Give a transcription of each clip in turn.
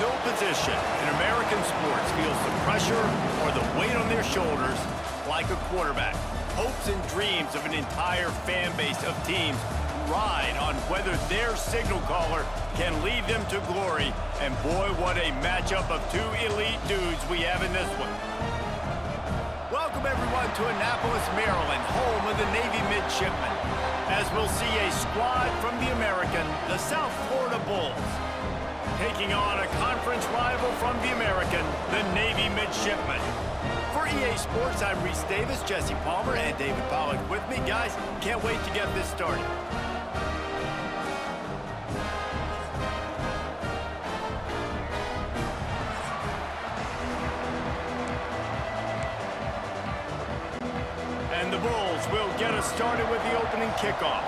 No position in American sports feels the pressure or the weight on their shoulders like a quarterback. Hopes and dreams of an entire fan base of teams ride on whether their signal caller can lead them to glory. And boy, what a matchup of two elite dudes we have in this one. Welcome everyone to Annapolis, Maryland, home of the Navy Midshipmen, as we'll see a squad from the American, the South Florida Bulls, taking on a conference rival from the American, the Navy Midshipmen. For EA Sports, I'm Reese Davis, Jesse Palmer, and David Pollack with me. Guys, can't wait to get this started. And the Bulls will get us started with the opening kickoff.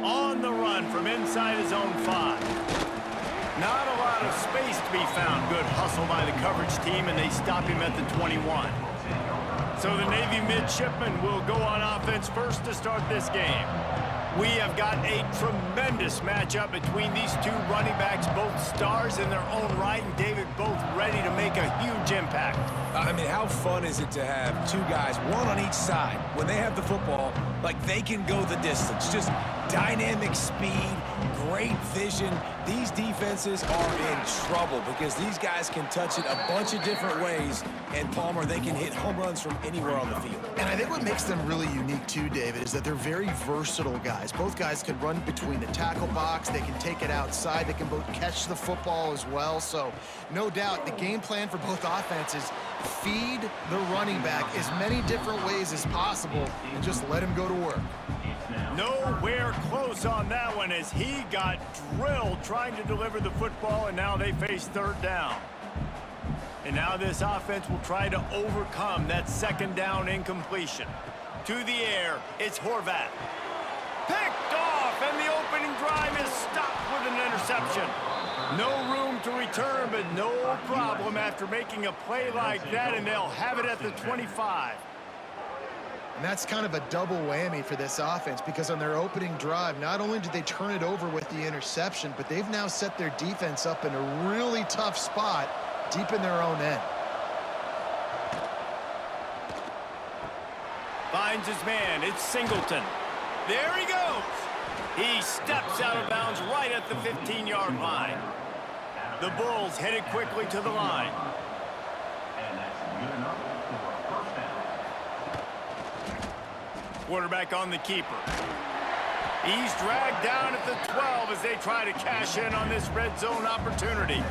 On the run from inside his own 5. Not a lot of space to be found. Good hustle by the coverage team, and they stop him at the 21. So the Navy Midshipmen will go on offense first to start this game. We have got a tremendous matchup between these two running backs, both stars in their own right, and David, both ready to make a huge impact. I mean, how fun is it to have two guys, one on each side, when they have the football, like they can go the distance. Just dynamic speed, great vision. These defenses are in trouble because these guys can touch it a bunch of different ways, and Palmer, they can hit home runs from anywhere on the field. And I think what makes them really unique too, David, is that they're very versatile guys. Both guys can run between the tackle box, they can take it outside, they can both catch the football as well. So no doubt the game plan for both offenses, feed the running back as many different ways as possible and just let him go to work. Nowhere close on that one as he got drilled trying to deliver the football, and now they face third down. And now this offense will try to overcome that second down incompletion. To the air, it's Horvath. Picked off, and the opening drive is stopped with an interception. No room to return, but no problem after making a play like that, and they'll have it at the 25. And that's kind of a double whammy for this offense because on their opening drive, not only did they turn it over with the interception, but they've now set their defense up in a really tough spot deep in their own end. Finds his man. It's Singleton. There he goes. He steps out of bounds right at the 15-yard line. The Bulls headed quickly to the line. Quarterback on the keeper. He's dragged down at the 12 as they try to cash in on this red zone opportunity.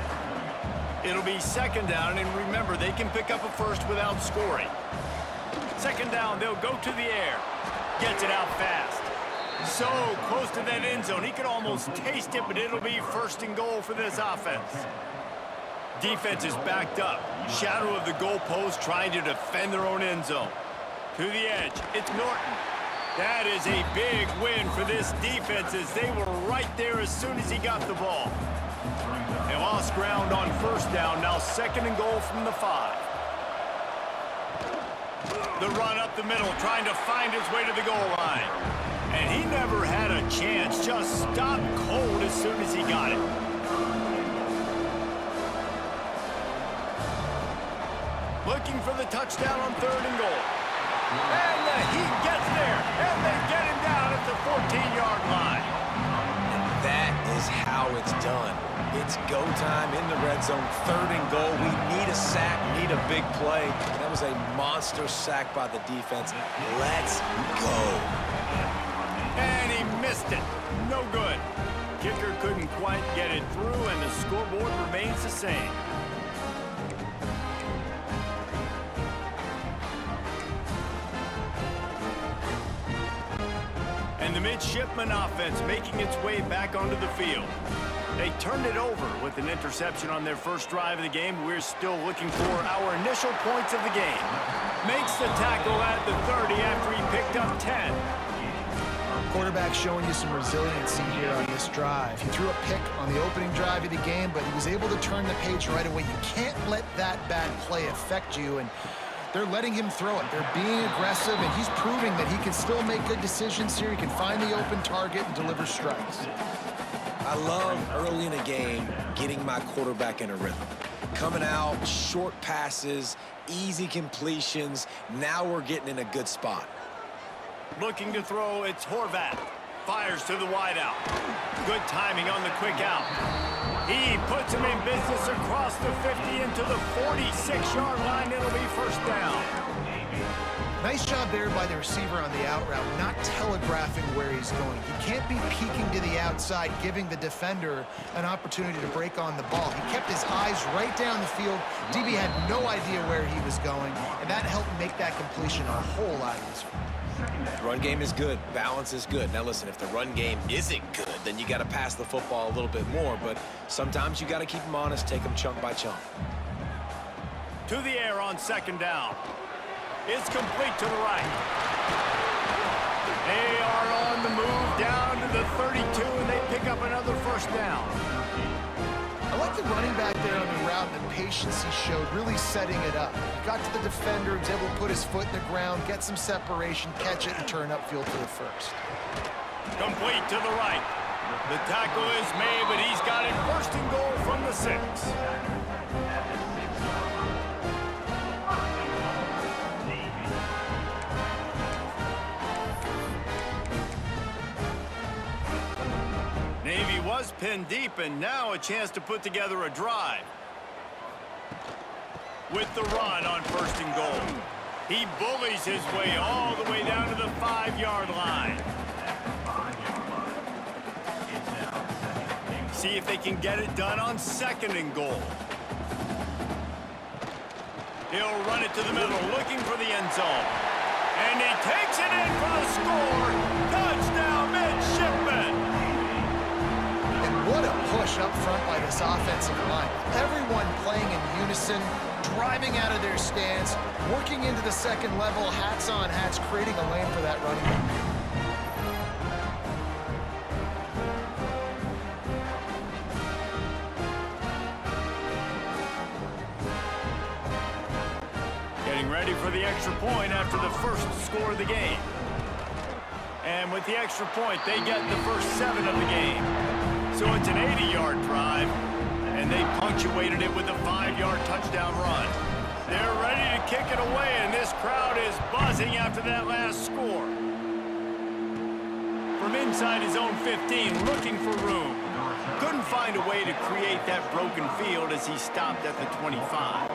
It'll be second down, and remember, they can pick up a first without scoring. Second down, they'll go to the air. Gets it out fast. So close to that end zone, he could almost taste it, but it'll be first and goal for this offense. Defense is backed up. Shadow of the goalpost trying to defend their own end zone. To the edge, it's Norton. That is a big win for this defense as they were right there as soon as he got the ball. They lost ground on first down, now second and goal from the 5. The run up the middle, trying to find his way to the goal line. And he never had a chance, just stopped cold as soon as he got it. Looking for the touchdown on third and goal. And he gets there, and they get him down at the 14-yard line. And that is how it's done. It's go time in the red zone, third and goal. We need a sack, need a big play. That was a monster sack by the defense. Let's go. And he missed it. No good. Kicker couldn't quite get it through, and the scoreboard remains the same. And the Midshipman offense making its way back onto the field. They turned it over with an interception on their first drive of the game. We're still looking for our initial points of the game. Makes the tackle at the 30 after he picked up 10. Quarterback showing you some resiliency here on this drive. He threw a pick on the opening drive of the game, but he was able to turn the page right away. You can't let that bad play affect you, and They're letting him throw it. They're being aggressive, and he's proving that he can still make good decisions here. He can find the open target and deliver strikes. I love early in a game getting my quarterback in a rhythm. Coming out, short passes, easy completions. Now we're getting in a good spot. Looking to throw, it's Horvat. Fires to the wideout. Good timing on the quick out. He puts him in business across the 50 into the 46-yard line. It'll be first down. Nice job there by the receiver on the out route, not telegraphing where he's going. He can't be peeking to the outside, giving the defender an opportunity to break on the ball. He kept his eyes right down the field. DB had no idea where he was going, and that helped make that completion a whole lot easier. Run game is good. Balance is good. Now listen, if the run game isn't good, then you got to pass the football a little bit more. But sometimes you got to keep them honest, take them chunk by chunk. To the air on second down. It's complete to the right. They are on the move down to the 32, and they pick up another first down. I like the running back there on the route and the patience he showed, really setting it up. Got to the defender, was able to put his foot in the ground, get some separation, catch it, and turn upfield for the first. Complete to the right. The tackle is made, but he's got it first and goal from the 6. Navy was pinned deep, and now a chance to put together a drive. With the run on first and goal. He bullies his way all the way down to the 5-yard line. See if they can get it done on second and goal. He'll run it to the middle, looking for the end zone. And he takes it in for the score. Touchdown, Midshipman. What a push up front by this offensive line. Everyone playing in unison, driving out of their stance, working into the second level, hats on hats, creating a lane for that running back. Getting ready for the extra point after the first score of the game. And with the extra point, they get the first 7 of the game. So it's an 80-yard drive, and they punctuated it with a 5-yard touchdown run. They're ready to kick it away, and this crowd is buzzing after that last score. From inside his own 15, looking for room. Couldn't find a way to create that broken field as he stopped at the 25.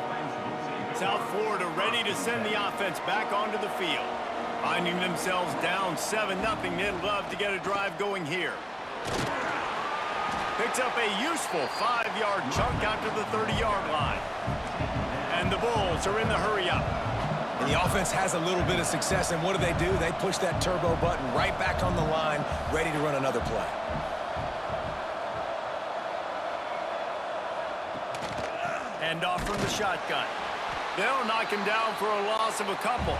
South Florida ready to send the offense back onto the field. Finding themselves down 7-0, they'd love to get a drive going here. Picks up a useful 5-yard chunk out to the 30-yard line. And the Bulls are in the hurry-up. And the offense has a little bit of success, and what do? They push that turbo button right back on the line, ready to run another play. Hand off from the shotgun. They'll knock him down for a loss of a couple.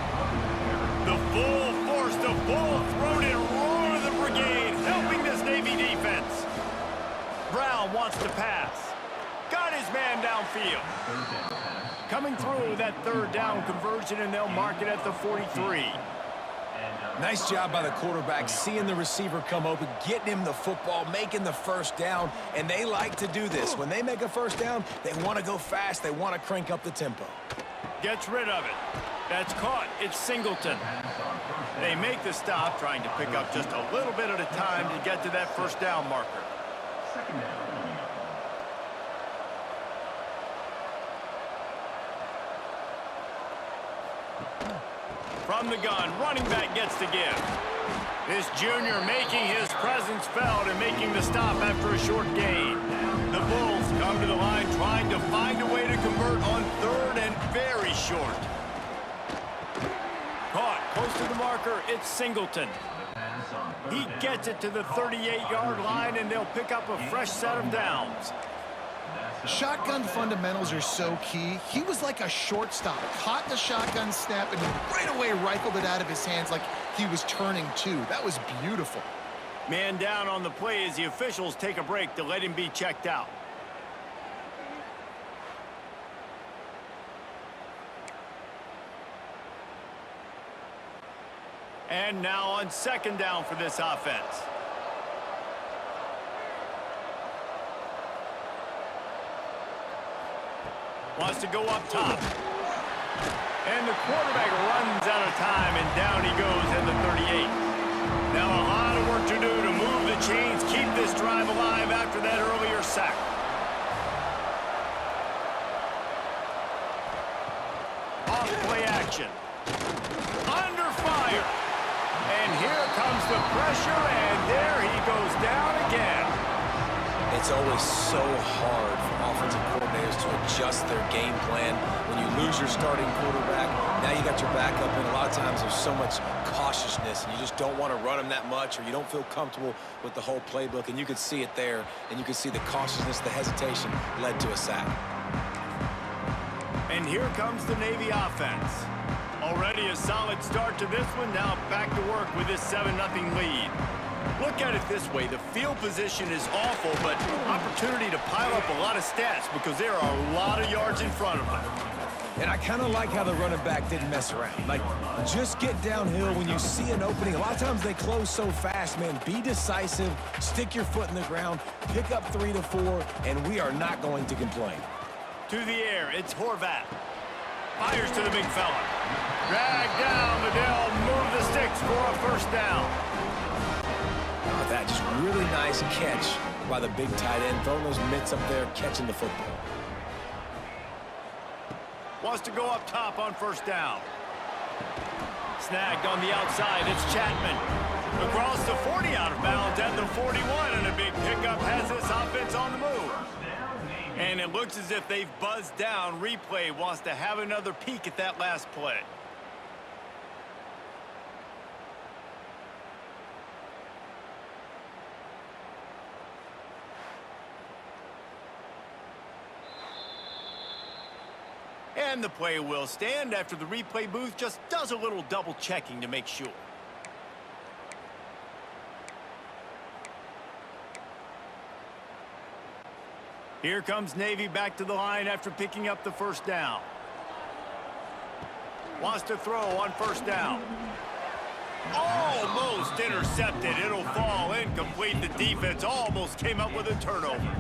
The full force, the full-throated roar of the brigade, helping this Navy defense. Brown wants to pass. Got his man downfield. Coming through that third down conversion, and they'll mark it at the 43. Nice job by the quarterback, seeing the receiver come open, getting him the football, making the first down, and they like to do this. When they make a first down, they want to go fast. They want to crank up the tempo. Gets rid of it. That's caught. It's Singleton. They make the stop, trying to pick up just a little bit at a time to get to that first down marker. From the gun, running back gets to give. This junior making his presence felt and making the stop after a short gain. The Bulls come to the line trying to find a way to convert on third and very short. Caught close to the marker, it's Singleton. He gets it to the 38-yard line, and they'll pick up a fresh set of downs. Shotgun fundamentals are so key. He was like a shortstop, caught the shotgun snap, and right away rifled it out of his hands like he was turning two. That was beautiful. Man down on the play as the officials take a break to let him be checked out. And now on second down for this offense. Wants to go up top. And the quarterback runs out of time, and down he goes at the 38. Now a lot of work to do to move the chains, keep this drive alive after that earlier sack. Off play action. Under fire. And here comes the pressure, and there he goes down again. It's always so hard for offensive coordinators to adjust their game plan. When you lose your starting quarterback, now you got your backup, and a lot of times there's so much cautiousness, and you just don't want to run them that much, or you don't feel comfortable with the whole playbook, and you could see it there, and you could see the cautiousness, the hesitation led to a sack. And here comes the Navy offense. Already a solid start to this one. Now back to work with this 7-0 lead. Look at it this way. The field position is awful, but opportunity to pile up a lot of stats because there are a lot of yards in front of them. And I kind of like how the running back didn't mess around. Like, just get downhill when you see an opening. A lot of times they close so fast, man. Be decisive, stick your foot in the ground, pick up 3 to 4, and we are not going to complain. To the air, it's Horvat. Fires to the big fella. Drag down, Liddell, move the sticks for a first down. Oh, that just really nice catch by the big tight end, throwing those mitts up there, catching the football. Wants to go up top on first down. Snagged on the outside, it's Chapman. Across the 40, out of bounds at the 41, and a big pickup has this offense on the move. And it looks as if they've buzzed down. Replay wants to have another peek at that last play. And the play will stand after the replay booth just does a little double checking to make sure. Here comes Navy back to the line after picking up the first down. Wants to throw on first down. Almost intercepted. It'll fall incomplete. The defense almost came up with a turnover.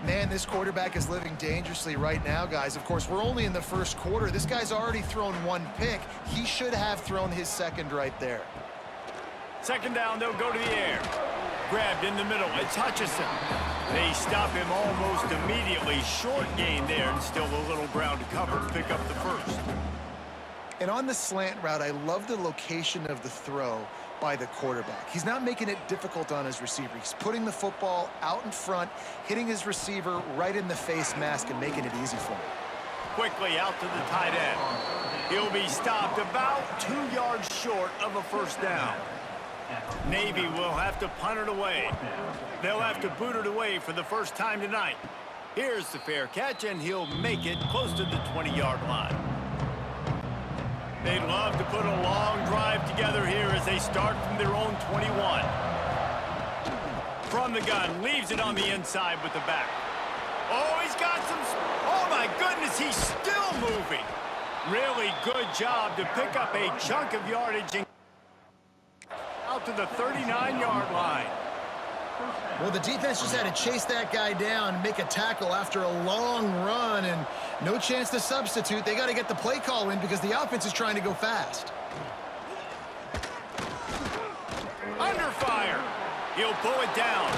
Man, this quarterback is living dangerously right now, guys. Of course, we're only in the first quarter. This guy's already thrown 1 pick. He should have thrown his second right there. Second down, they'll go to the air. Grabbed in the middle, it's Hutchison. They stop him almost immediately. Short gain there, and still a little ground to cover to pick up the first. And on the slant route, I love the location of the throw by the quarterback. He's not making it difficult on his receiver. He's putting the football out in front, hitting his receiver right in the face mask and making it easy for him. Quickly out to the tight end. He'll be stopped about 2 yards short of a first down. Navy will have to punt it away. They'll have to boot it away for the first time tonight. Here's the fair catch, and he'll make it close to the 20-yard line. They'd love to put a long drive together here as they start from their own 21. From the gun, leaves it on the inside with the back. Oh, he's got some... Oh, my goodness, he's still moving. Really good job to pick up a chunk of yardage and out to the 39-yard line. Well, the defense just had to chase that guy down, make a tackle after a long run, and no chance to substitute. They got to get the play call in because the offense is trying to go fast. Under fire. He'll pull it down.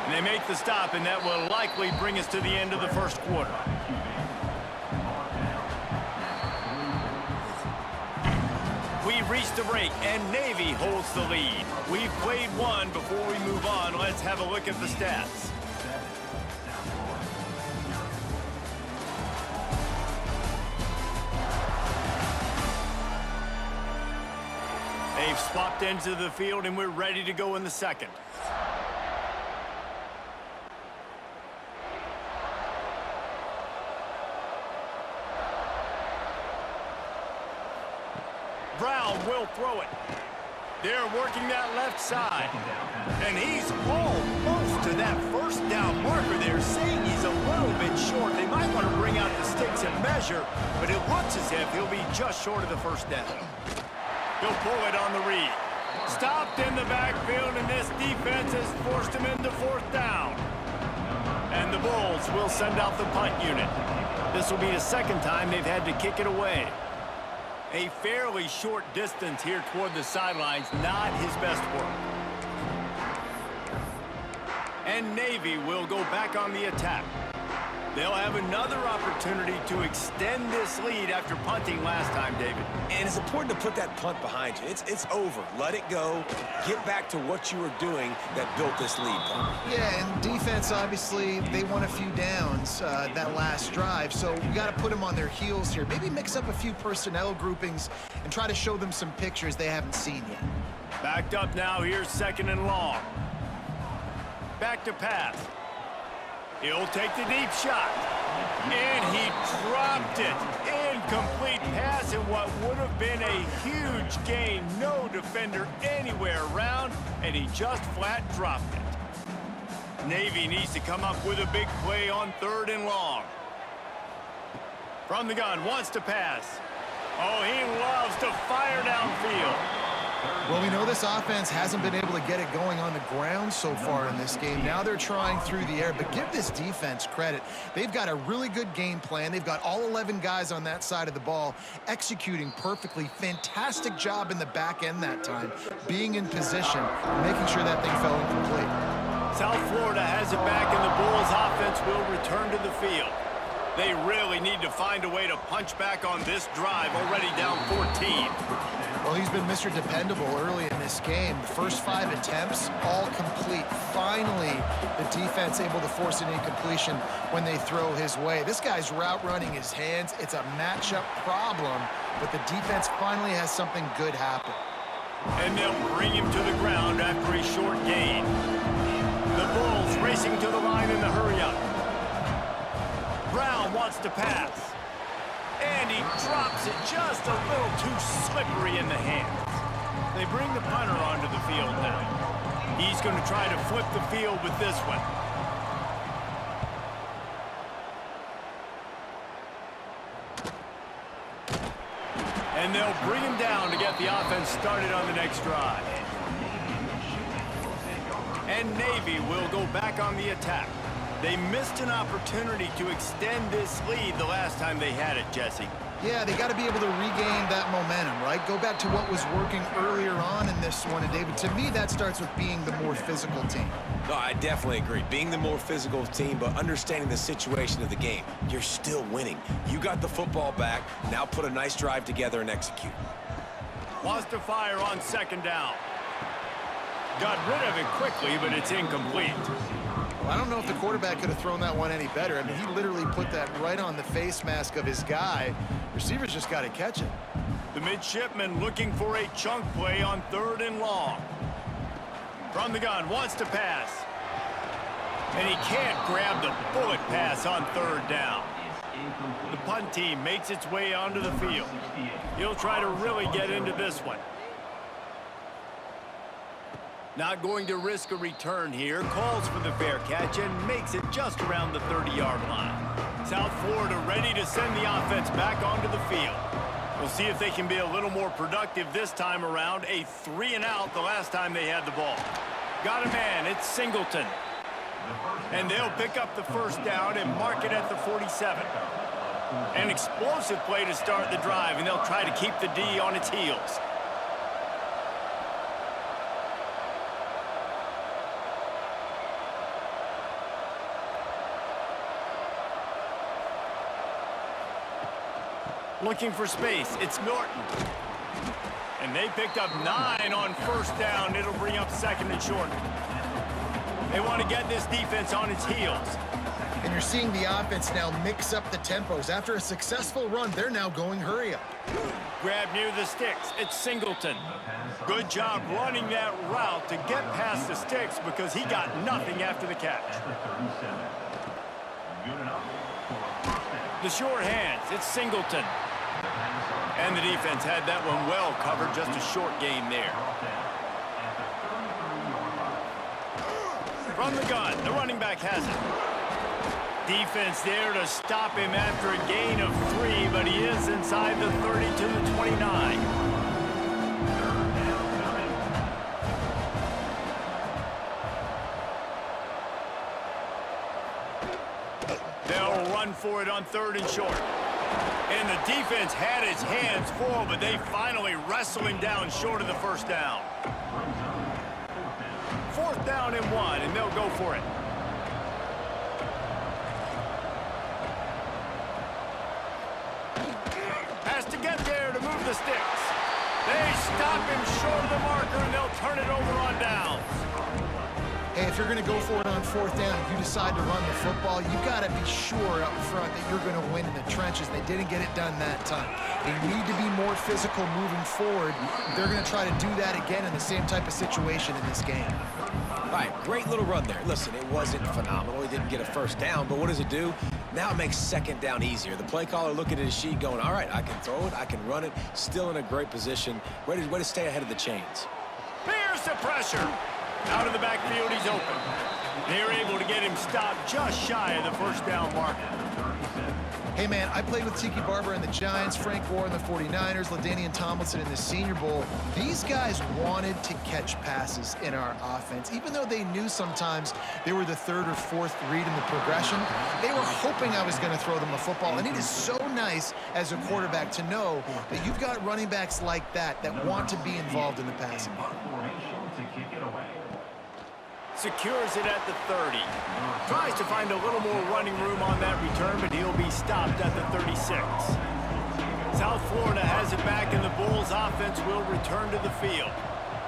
And they make the stop, and that will likely bring us to the end of the first quarter. We've reached the break, and Navy holds the lead. We've played one. Before we move on, let's have a look at the stats. They've swapped ends of the field, and we're ready to go in the second. Brown will throw it. They're working that left side. And he's almost to that first down marker. They're saying he's a little bit short. They might want to bring out the sticks and measure, but it looks as if he'll be just short of the first down. He'll pull it on the read. Stopped in the backfield, and this defense has forced him into fourth down. And the Bulls will send out the punt unit. This will be the second time they've had to kick it away. A fairly short distance here toward the sidelines, not his best work. And Navy will go back on the attack. They'll have another opportunity to extend this lead after punting last time, David. And it's important to put that punt behind you. It's over. Let it go. Get back to what you were doing that built this lead, Tom. Yeah, and defense, obviously, they won a few downs that last drive, so we got to put them on their heels here. Maybe mix up a few personnel groupings and try to show them some pictures they haven't seen yet. Backed up now, here's 2nd and long. Back to pass. He'll take the deep shot. And he dropped it. Incomplete pass in what would have been a huge gain. No defender anywhere around, and he just flat dropped it. Navy needs to come up with a big play on 3rd and long. From the gun, wants to pass. Oh, he loves to fire downfield. Well, we know this offense hasn't been able to get it going on the ground so far in this game. Now they're trying through the air, but give this defense credit. They've got a really good game plan. They've got all 11 guys on that side of the ball executing perfectly. Fantastic job in the back end that time, being in position, making sure that thing fell incomplete. South Florida has it back, and the Bulls offense will return to the field. They really need to find a way to punch back on this drive, already down 14. Well, he's been Mr. Dependable early in this game. The first 5 attempts, all complete. Finally, the defense able to force an incompletion when they throw his way. This guy's route running his hands. It's a matchup problem, but the defense finally has something good happen. And they'll bring him to the ground after a short gain. The Bulls racing to the line in the hurry-up. Brown wants to pass. And he drops it just a little too slippery in the hands. They bring the punter onto the field now. He's going to try to flip the field with this one. And they'll bring him down to get the offense started on the next drive. And Navy will go back on the attack. They missed an opportunity to extend this lead the last time they had it, Jesse. Yeah, they got to be able to regain that momentum, right? Go back to what was working earlier on in this one. And, David, to me, that starts with being the more physical team. No, I definitely agree. Being the more physical team, but understanding the situation of the game. You're still winning. You got the football back. Now put a nice drive together and execute. Wants to fire on 2nd down. Got rid of it quickly, but it's incomplete. Well, I don't know if the quarterback could have thrown that one any better. I mean, he literally put that right on the face mask of his guy. Receivers just got to catch it. The midshipman looking for a chunk play on 3rd and long. From the gun, wants to pass. And he can't grab the bullet pass on 3rd down. The punt team makes its way onto the field. He'll try to really get into this one. Not going to risk a return here. Calls for the fair catch and makes it just around the 30-yard line. South Florida ready to send the offense back onto the field. We'll see if they can be a little more productive this time around. A 3-and-out the last time they had the ball. Got a man. It's Singleton. And they'll pick up the first down and mark it at the 47. An explosive play to start the drive, and they'll try to keep the D on its heels. Looking for space. It's Norton. And they picked up 9 on 1st down. It'll bring up 2nd and short. They want to get this defense on its heels. And you're seeing the offense now mix up the tempos. After a successful run, they're now going hurry up. Grab near the sticks. It's Singleton. Good job running that route to get past the sticks because he got nothing after the catch. The short hands. It's Singleton. And the defense had that one well covered. Just a short gain there. From the gun, the running back has it. Defense there to stop him after a gain of 3, but he is inside the 30 to the 29. run for it on 3rd and short. And the defense had its hands full, but they finally wrestle him down short of the first down. 4th down and 1, and they'll go for it. Has to get there to move the sticks. They stop him short of the marker, and they'll turn it over on downs. Hey, if you're going to go for it on 4th down, if you decide to run the football, you've got to be sure up front that you're going to win in the trenches. They didn't get it done that time. They need to be more physical moving forward. They're going to try to do that again in the same type of situation in this game. All right, great little run there. Listen, it wasn't phenomenal. He didn't get a first down, but what does it do? Now it makes 2nd down easier. The play caller looking at his sheet going, all right, I can throw it, I can run it, still in a great position, ready to stay ahead of the chains. Here's the pressure. Out of the backfield, he's open. They're able to get him stopped just shy of the 1st down marker. Hey, man, I played with Tiki Barber and the Giants, Frank Gore and the 49ers, LaDainian Tomlinson in the Senior Bowl. These guys wanted to catch passes in our offense. Even though they knew sometimes they were the 3rd or 4th read in the progression, they were hoping I was going to throw them a football. And it is so nice as a quarterback to know that you've got running backs like that want to be involved in the passing game. Secures it at the 30. Tries to find a little more running room on that return, but he'll be stopped at the 36. South Florida has it back, and the Bulls offense will return to the field.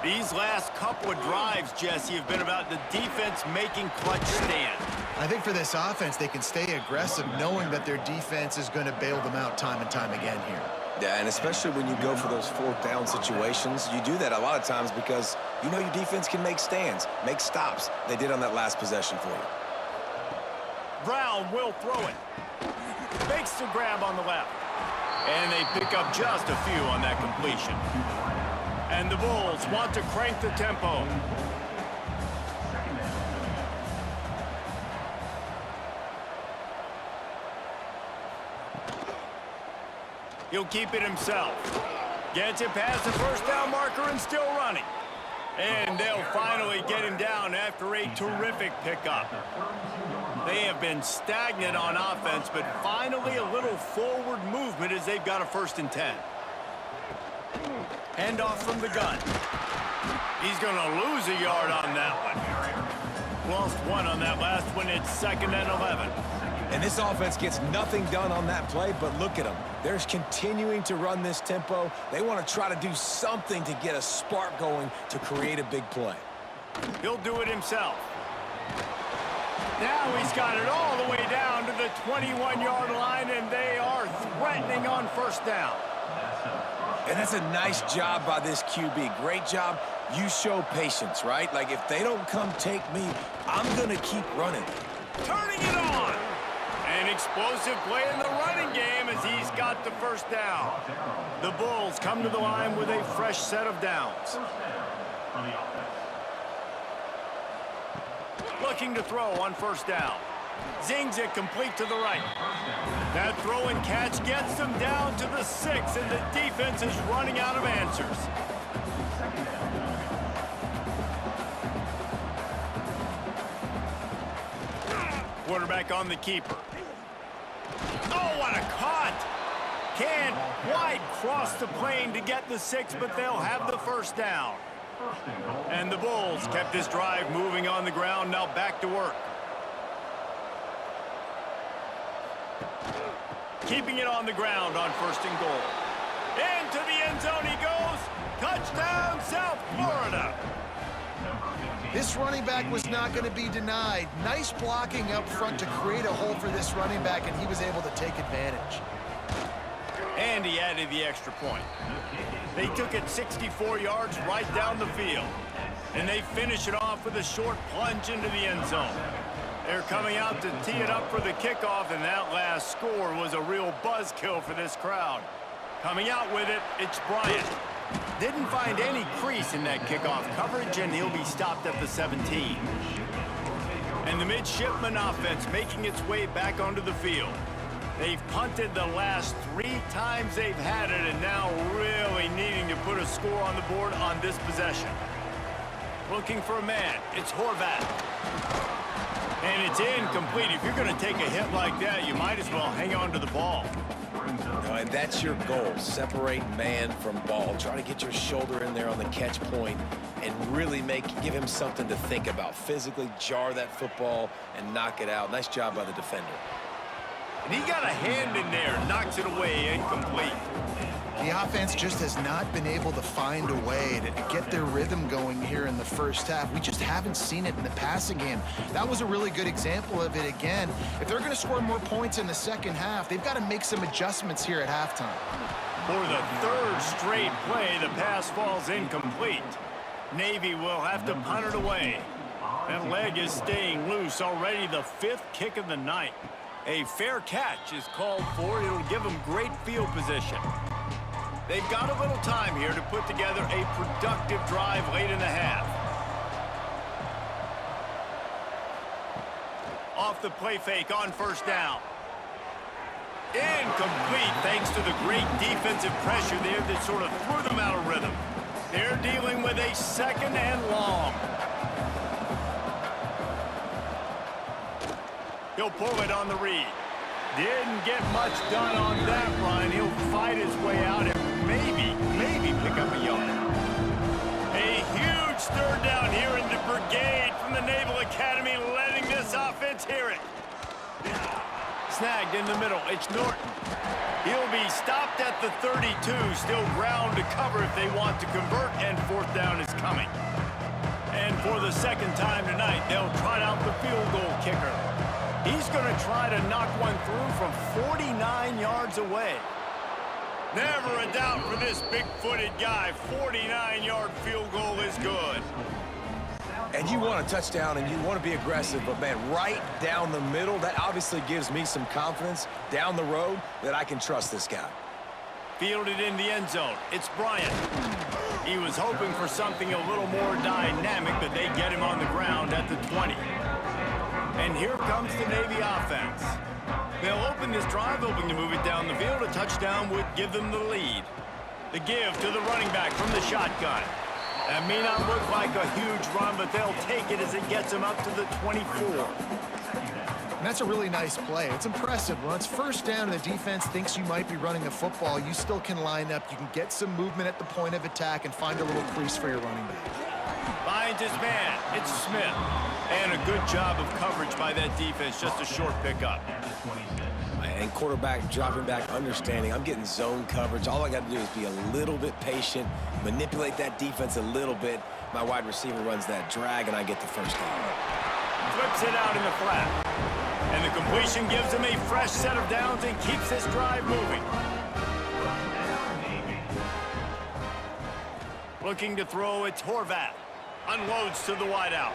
These last couple of drives, Jesse, have been about the defense making clutch stand. I think for this offense, they can stay aggressive knowing that their defense is going to bail them out time and time again here. Yeah, and especially when you go for those 4th down situations, you do that a lot of times because you know your defense can make stands, make stops. They did on that last possession for you. Brown will throw it. Makes the grab on the left. And they pick up just a few on that completion. And the Bulls want to crank the tempo. He'll keep it himself. Gets it past the 1st down marker and still running. And they'll finally get him down after a terrific pickup. They have been stagnant on offense, but finally a little forward movement as they've got a 1st and 10. Handoff from the gun. He's going to lose a yard on that one. Lost 1 on that last one. It's 2nd and 11. And this offense gets nothing done on that play, but look at them. They're continuing to run this tempo. They want to try to do something to get a spark going to create a big play. He'll do it himself. Now he's got it all the way down to the 21-yard line, and they are threatening on 1st down. And that's a nice job by this QB. Great job. You show patience, right? Like, if they don't come take me, I'm going to keep running. Turning it on. An explosive play in the running game as he's got the 1st down. The Bulls come to the line with a fresh set of downs. Looking to throw on 1st down. Zings it complete to the right. That throw and catch gets them down to the 6, and the defense is running out of answers. Quarterback on the keeper. Oh, what a cut! Can't quite cross the plane to get the 6, but they'll have the 1st down. And the Bulls kept this drive moving on the ground, now back to work. Keeping it on the ground on 1st and goal. Into the end zone he goes. Touchdown, South Florida. This running back was not going to be denied. Nice blocking up front to create a hole for this running back, and he was able to take advantage. And he added the extra point. They took it 64 yards right down the field. And they finish it off with a short plunge into the end zone. They're coming out to tee it up for the kickoff, and that last score was a real buzzkill for this crowd. Coming out with it, it's Bryant. Didn't find any crease in that kickoff coverage, and he'll be stopped at the 17. And the midshipman offense making its way back onto the field. They've punted the last 3 times they've had it, and now really needing to put a score on the board on this possession. Looking for a man, it's Horvat. And it's incomplete. If you're going to take a hit like that, you might as well hang on to the ball. And that's your goal. Separate man from ball. Try to get your shoulder in there on the catch point and really give him something to think about. Physically jar that football and knock it out. Nice job by the defender. And he got a hand in there, knocks it away, incomplete. The offense just has not been able to find a way to get their rhythm going here in the first half. We just haven't seen it in the passing game. That was a really good example of it again. If they're going to score more points in the second half, they've got to make some adjustments here at halftime. For the third straight play, the pass falls incomplete. Navy will have to punt it away. That leg is staying loose, already the 5th kick of the night. A fair catch is called for. It'll give them great field position. They've got a little time here to put together a productive drive late in the half. Off the play fake on first down. Incomplete thanks to the great defensive pressure there that sort of threw them out of rhythm. They're dealing with a 2nd and long. He'll pull it on the read. Didn't get much done on that run. He'll fight his way out and maybe pick up a yard. A huge 3rd down here in the brigade from the Naval Academy, letting this offense hear it. Snagged in the middle. It's Norton. He'll be stopped at the 32. Still ground to cover if they want to convert, and 4th down is coming. And for the 2nd time tonight, they'll trot out the field goal kicker. He's going to try to knock one through from 49 yards away. Never a doubt for this big-footed guy. 49-yard field goal is good. And you want a touchdown and you want to be aggressive, but man, right down the middle, that obviously gives me some confidence down the road that I can trust this guy. Fielded in the end zone. It's Bryant. He was hoping for something a little more dynamic, but they get him on the ground at the 20. And here comes the Navy offense. They'll open this drive, hoping to move it down the field. A touchdown would give them the lead. The give to the running back from the shotgun. That may not look like a huge run, but they'll take it as it gets them up to the 24. And that's a really nice play. It's impressive. When it's 1st down and the defense thinks you might be running the football, you still can line up. You can get some movement at the point of attack and find a little crease for your running back. Finds his man. It's Smith. And a good job of coverage by that defense. Just a short pickup. And quarterback dropping back, understanding I'm getting zone coverage. All I got to do is be a little bit patient, manipulate that defense a little bit. My wide receiver runs that drag, and I get the 1st down. Flips it out in the flat. And the completion gives him a fresh set of downs and keeps this drive moving. Looking to throw, it's Horvath. Unloads to the wideout.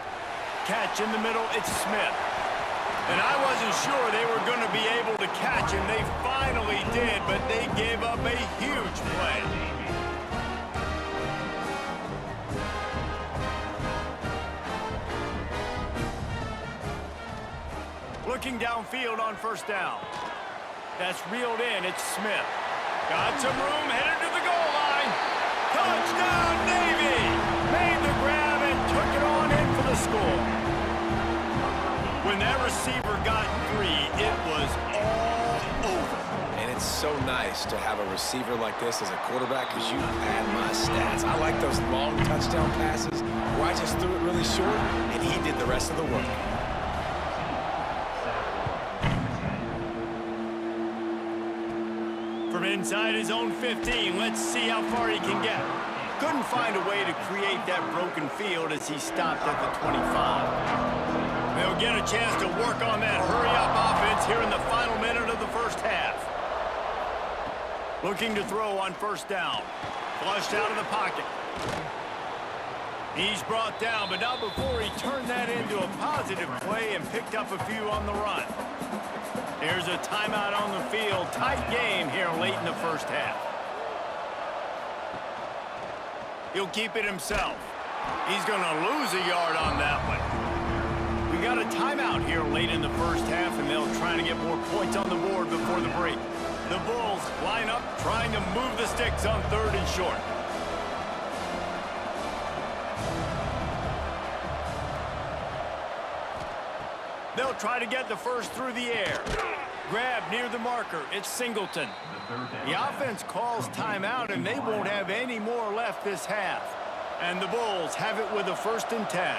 Catch in the middle, it's Smith. And I wasn't sure they were going to be able to catch him. They finally did, but they gave up a huge play. Looking downfield on 1st down. That's reeled in. It's Smith. Got some room, headed to the goal line. Touchdown, Navy! Made the grab and took it on in for the score. When that receiver got 3, it was all over. And it's so nice to have a receiver like this as a quarterback because you pad my stats. I like those long touchdown passes where I just threw it really short and he did the rest of the work. From inside his own 15, let's see how far he can get. Couldn't find a way to create that broken field as he stopped at the 25. They'll get a chance to work on that hurry-up offense here in the final minute of the 1st half. Looking to throw on 1st down. Flushed out of the pocket. He's brought down, but not before he turned that into a positive play and picked up a few on the run. There's a timeout on the field. Tight game here late in the 1st half. He'll keep it himself. He's going to lose a yard on that one. We got a timeout here late in the 1st half, and they'll try to get more points on the board before the break. The Bulls line up, trying to move the sticks on 3rd and short. They'll try to get the first through the air. Grab near the marker. It's Singleton. The offense calls timeout, and they won't have any more left this half. And the Bulls have it with a 1st and 10.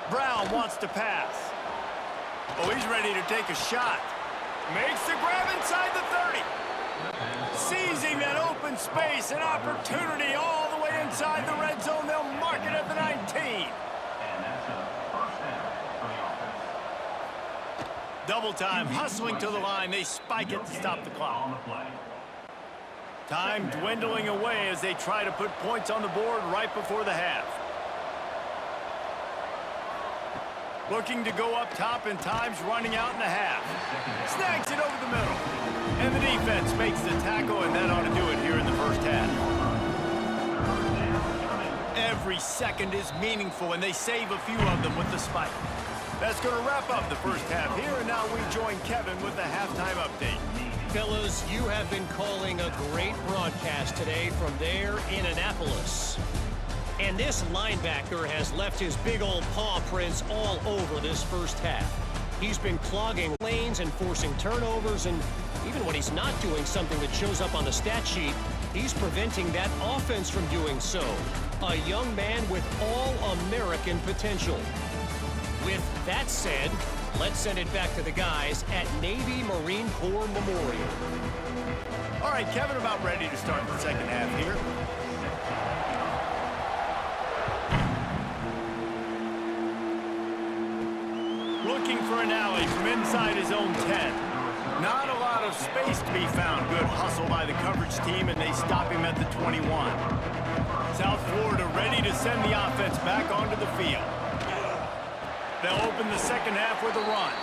Brown wants to pass. Oh, he's ready to take a shot. Makes the grab inside the 30. Seizing that open space, an opportunity all the way inside the red zone. They'll mark it at the 19. Double time, hustling to the line. They spike it to stop the clock. Time dwindling away as they try to put points on the board right before the half. Looking to go up top, and time's running out in the half. Snags it over the middle. And the defense makes the tackle, and that ought to do it here in the first half. Every second is meaningful, and they save a few of them with the spike. That's going to wrap up the first half here, and now we join Kevin with the halftime update. Fellas, you have been calling a great broadcast today from there in Annapolis. And this linebacker has left his big old paw prints all over this first half. He's been clogging lanes and forcing turnovers, and even when he's not doing something that shows up on the stat sheet, he's preventing that offense from doing so. A young man with all-American potential. With that said, let's send it back to the guys at Navy Marine Corps Memorial. All right, Kevin, about ready to start the second half here. Looking for an alley from inside his own 10. Not a lot of space to be found. Good hustle by the coverage team, and they stop him at the 21. South Florida ready to send the offense back onto the field. They'll open the second half with a run.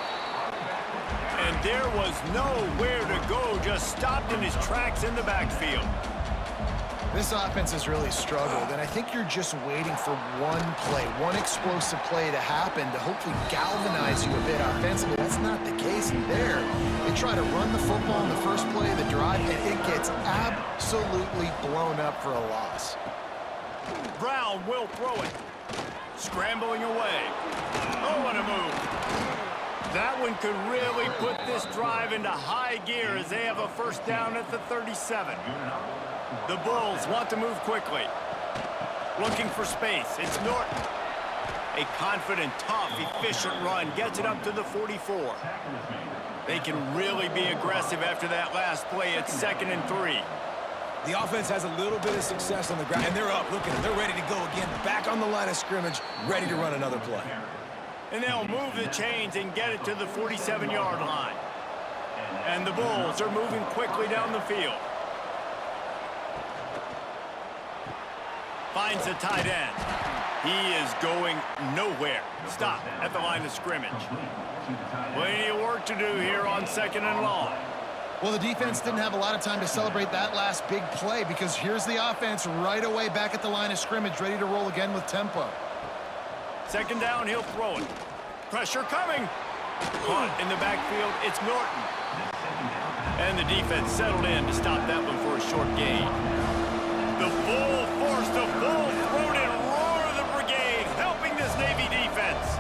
And there was nowhere to go, just stopped in his tracks in the backfield. This offense has really struggled, and I think you're just waiting for one play, one explosive play to happen to hopefully galvanize you a bit offensively. That's not the case in there. They try to run the football in the first play of the drive, and it gets absolutely blown up for a loss. Brown will throw it. Scrambling away. Oh, what a move. That one could really put this drive into high gear as they have a first down at the 37. The Bulls want to move quickly. Looking for space. It's Norton. A confident, tough, efficient run. Gets it up to the 44. They can really be aggressive after that last play. It's 2nd and 3. The offense has a little bit of success on the ground, and they're up. Look at them. They're ready to go again. Back on the line of scrimmage, ready to run another play. And they'll move the chains and get it to the 47-yard line. And the Bulls are moving quickly down the field. Finds the tight end. He is going nowhere. Stop at the line of scrimmage. Plenty of work to do here on 2nd and long. Well, the defense didn't have a lot of time to celebrate that last big play because here's the offense right away back at the line of scrimmage, ready to roll again with tempo. 2nd down, he'll throw it. Pressure coming. Caught in the backfield, it's Norton. And the defense settled in to stop that one for a short gain. The full force, the full-throated roar of the brigade helping this Navy defense.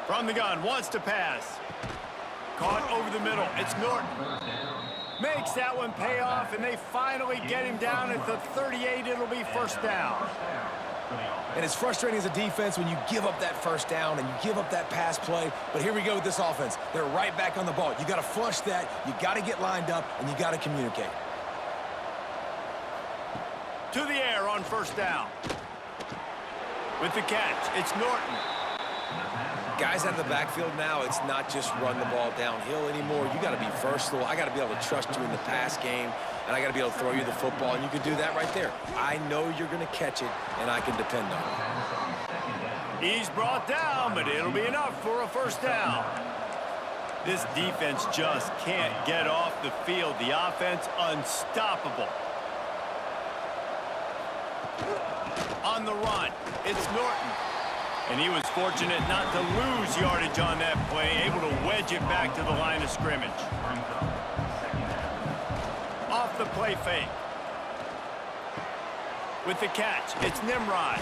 From the gun, wants to pass. Caught over the middle, it's Norton. Makes that one pay off, and they finally get him down at the 38. It'll be first down. And it's frustrating as a defense when you give up that first down and you give up that pass play. But here we go with this offense. They're right back on the ball. You got to flush that. You got to get lined up, and you got to communicate. To the air on first down. With the catch, it's Norton. Guys out of the backfield now, it's not just run the ball downhill anymore. You got to be versatile. I got to be able to trust you in the pass game, and I got to be able to throw you the football, and you can do that right there. I know you're going to catch it, and I can depend on it. He's brought down, but it'll be enough for a first down. This defense just can't get off the field. The offense unstoppable. On the run, it's Norton. And he was fortunate not to lose yardage on that play, able to wedge it back to the line of scrimmage. Off the play fake. With the catch, it's Nimrod.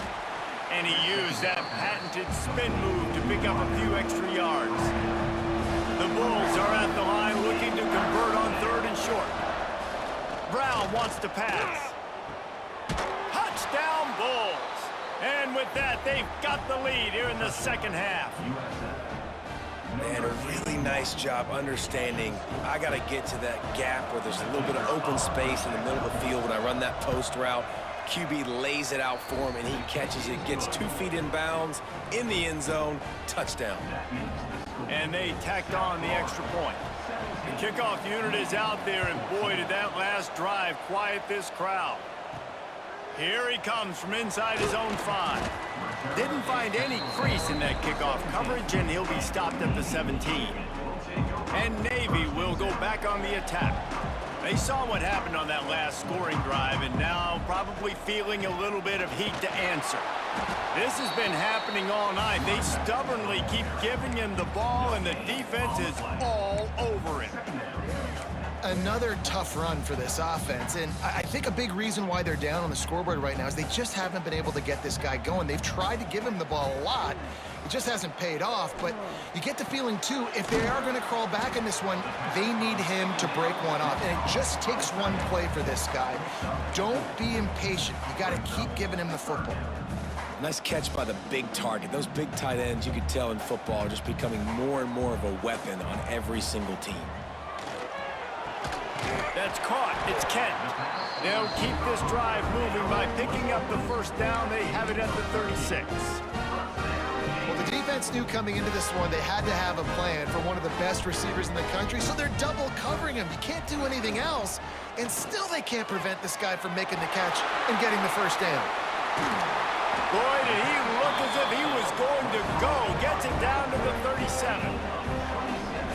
And he used that patented spin move to pick up a few extra yards. The Bulls are at the line looking to convert on 3rd and short. Brown wants to pass. Touchdown, Bulls. And with that, they've got the lead here in the second half. Man, a really nice job understanding I got to get to that gap where there's a little bit of open space in the middle of the field when I run that post route. QB lays it out for him, and he catches it, gets 2 feet in bounds, in the end zone, touchdown. And they tacked on the extra point. The kickoff unit is out there, and boy, did that last drive quiet this crowd. Here he comes from inside his own 5. Didn't find any crease in that kickoff coverage, and he'll be stopped at the 17. And Navy will go back on the attack. They saw what happened on that last scoring drive, and now probably feeling a little bit of heat to answer. This has been happening all night. They stubbornly keep giving him the ball, and the defense is all over him. Another tough run for this offense, and I think a big reason why they're down on the scoreboard right now is they just haven't been able to get this guy going. They've tried to give him the ball a lot. It just hasn't paid off, but you get the feeling, too, if they are going to crawl back in this one, they need him to break one off, and it just takes one play for this guy. Don't be impatient. You got to keep giving him the football. Nice catch by the big target. Those big tight ends, you could tell in football, are just becoming more and more of a weapon on every single team. That's caught. It's Kent. They'll keep this drive moving by picking up the first down. They have it at the 36. Well, the defense knew coming into this one they had to have a plan for one of the best receivers in the country, so they're double covering him. You can't do anything else, and still they can't prevent this guy from making the catch and getting the first down. Boy, did he look as if he was going to go. Gets it down to the 37.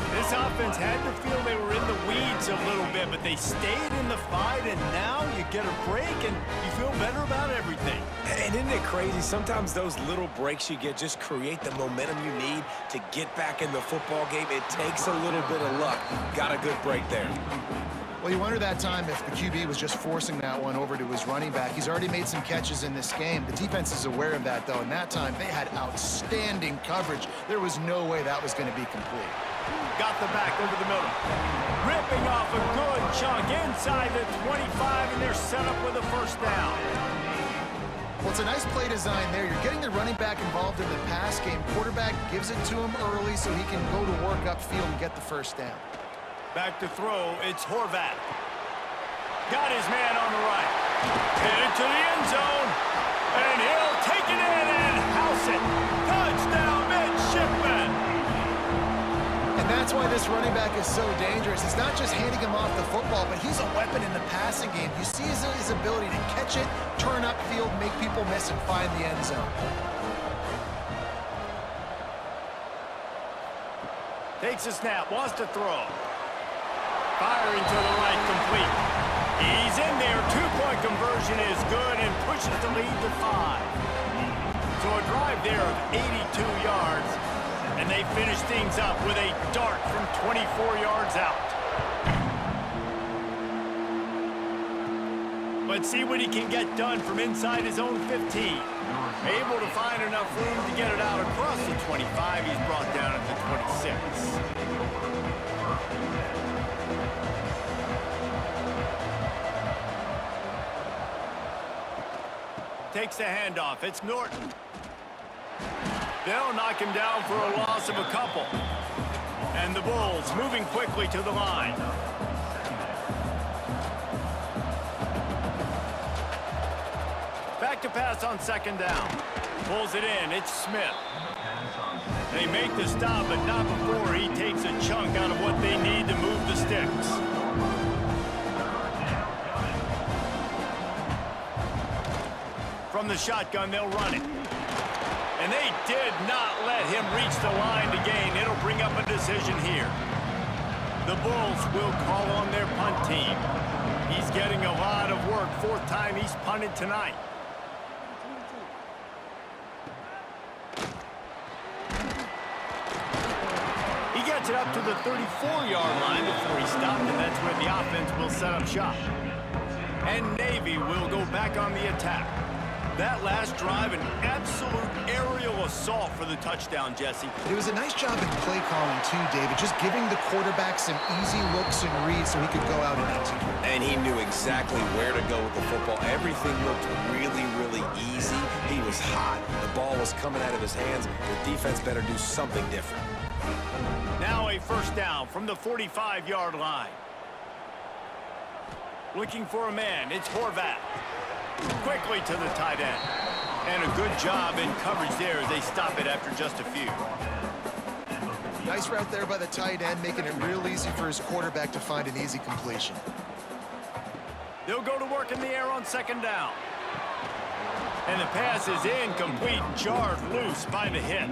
This offense had to feel they were in the weeds a little bit, but they stayed in the fight, and now you get a break, and you feel better about everything. And isn't it crazy? Sometimes those little breaks you get just create the momentum you need to get back in the football game. It takes a little bit of luck. Got a good break there. Well, you wonder that time if the QB was just forcing that one over to his running back. He's already made some catches in this game. The defense is aware of that, though, and that time they had outstanding coverage. There was no way that was going to be complete. Got the back over the middle. Ripping off a good chunk inside the 25, and they're set up with a first down. Well, it's a nice play design there. You're getting the running back involved in the pass game. Quarterback gives it to him early so he can go to work upfield and get the first down. Back to throw, it's Horvat. Got his man on the right. Hit it to the end zone. And he'll take it in and house it. Touchdown, midshipman. And that's why this running back is so dangerous. It's not just handing him off the football, but he's a weapon in the passing game. You see his ability to catch it, turn upfield, make people miss, and find the end zone. Takes a snap, wants to throw. Firing to the right, complete. He's in there. 2-point conversion is good and pushes the lead to 5. So a drive there of 82 yards, and they finish things up with a dart from 24 yards out. But see what he can get done from inside his own 15. Able to find enough room to get it out across the 25. He's brought down at the 26. Takes the handoff. It's Norton. They'll knock him down for a loss of a couple. And the Bulls moving quickly to the line. Back to pass on second down. Pulls it in. It's Smith. They make the stop, but not before he takes a chunk out of what they need to move the sticks. From the shotgun, they'll run it. And they did not let him reach the line to gain. It'll bring up a decision here. The Bulls will call on their punt team. He's getting a lot of work. 4th time he's punted tonight. He gets it up to the 34-yard line before he stopped, and that's where the offense will set up shop. And Navy will go back on the attack. That last drive, an absolute aerial assault for the touchdown, Jesse. It was a nice job in play calling too, David, just giving the quarterback some easy looks and reads so he could go out and execute. And he knew exactly where to go with the football. Everything looked really, really easy. He was hot. The ball was coming out of his hands. The defense better do something different. Now a first down from the 45-yard line. Looking for a man, it's Horvath. Quickly to the tight end. And a good job in coverage there as they stop it after just a few. Nice route there by the tight end, making it real easy for his quarterback to find an easy completion. They'll go to work in the air on second down. And the pass is incomplete, jarred loose by the hit.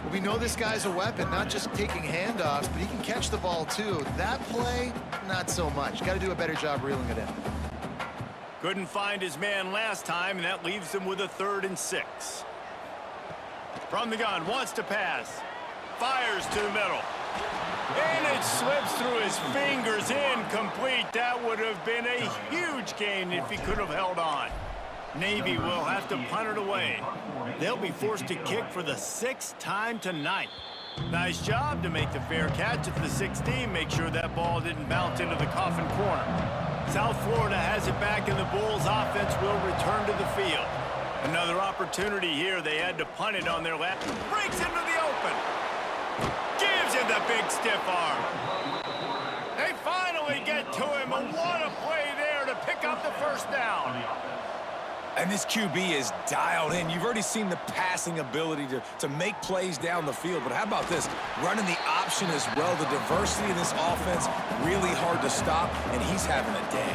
Well, we know this guy's a weapon, not just taking handoffs, but he can catch the ball too. That play, not so much. Got to do a better job reeling it in. Couldn't find his man last time, and that leaves him with a 3rd and 6. From the gun, wants to pass. Fires to the middle. And it slips through his fingers, incomplete. That would have been a huge gain if he could have held on. Navy will have to punt it away. They'll be forced to kick for the 6th time tonight. Nice job to make the fair catch at the 16. Make sure that ball didn't bounce into the coffin corner. South Florida has it back, and the Bulls offense will return to the field. Another opportunity here. They had to punt it on their left. Breaks into the open. Gives him the big stiff arm. They finally get to him, and what a play there to pick up the first down. And this QB is dialed in. You've already seen the passing ability to make plays down the field. But how about this? Running the option as well. The diversity in this offense, really hard to stop, and he's having a day.